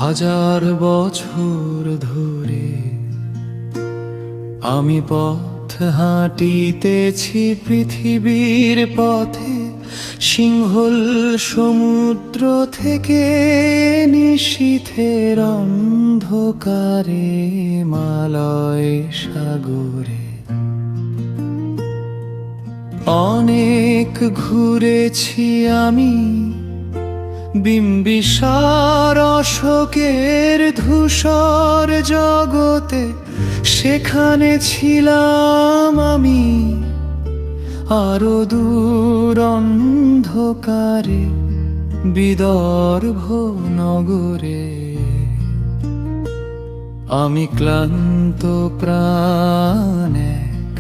হাজার বছর ধরে আমি পথ হাঁটিতেছি পৃথিবীর পথে, সিংহল সমুদ্র থেকে নিশীথের অন্ধকারে মালয় সাগরে। অনেক ঘুরেছি আমি বিম্বিসার অশোকের ধূসর জগতে, সেখানে ছিলাম আমি আরো দূর অন্ধকারে বিদর্ভ নগরে। আমি ক্লান্ত প্রাণ এক,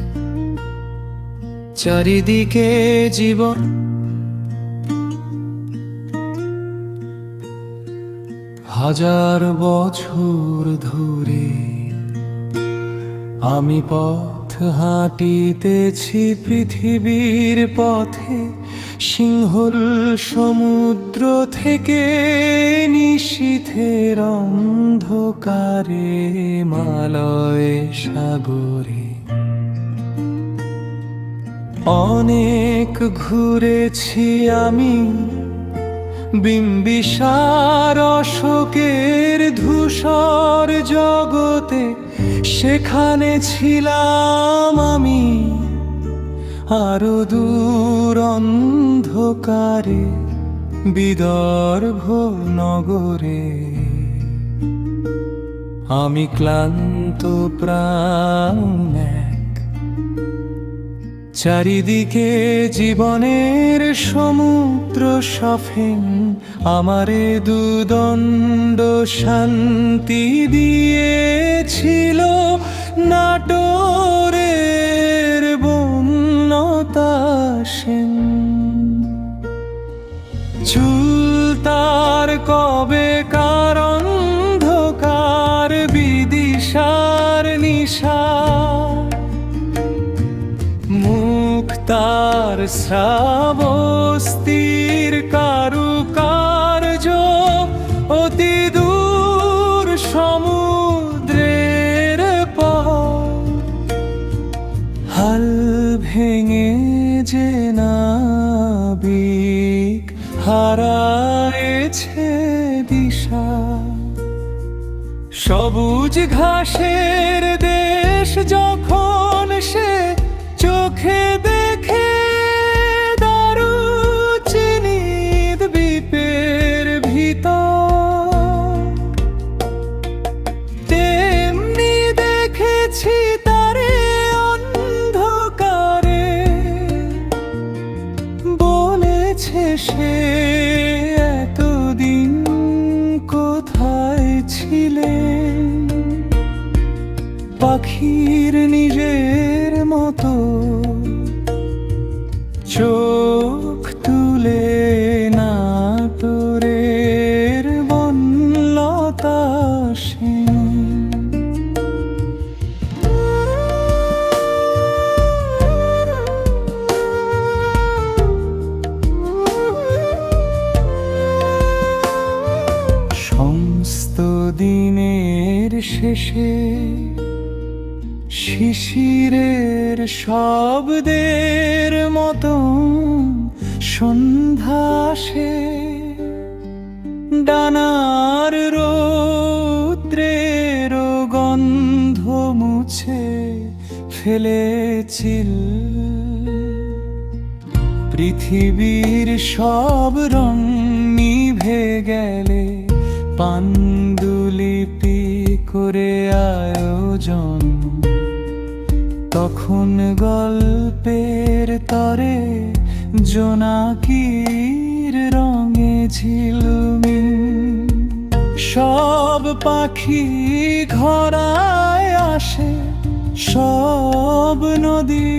চারিদিকে জীবন। হাজার বছর ধরে আমি পথ হাঁটিতেছি পৃথিবীর পথে, সিংহল সমুদ্র থেকে নিশীথের অন্ধকারে মালয় সাগরে। অনেক ঘুরেছি আমি বিম্বিসার অশোকের ধূসর জগতে, সেখানে ছিলাম আমি আরো দূর অন্ধকারে বিদর্ভ নগরে। আমি ক্লান্ত প্রাণ এক, চারিদিকে জীবনের সমুদ্র সফেন, আমারে দুদণ্ড শান্তি দিয়েছিল নাটোরের বন্যতা সেন। চুল তার কবে কার অন্ধকার বিদিশার নিশা, তার শ্রাবস্তির কারুকার্য অতি দূর সমুদ্রের পর। হাল ভেঙে যে নাবিক হারায়েছে দিশা, সবুজ ঘাসের দেশ যখন সে চোখে দেখে দারুচিনি দ্বীপের ভিতর, তেমনি দেখেছি তারে অন্ধকারে। বলেছে সে এতদিন কোথায় ছিলেন, পাখির নিজের মতো চোখ তুলে নাটোরের বনলতা সেন। সমস্ত দিনের শেষে শিশিরের শব্দের মতো সন্ধ্যা আসে, ডানার রৌদ্রের গন্ধ মুছে ফেলেছিল পৃথিবীর সব রং নিভে গেলে, পাণ্ডুলিপি করে আয়োজন। তখন গল্পের তরে জোনাকির রঙে ঝিলমিল, সব পাখি ঘরায় আসে, সব নদী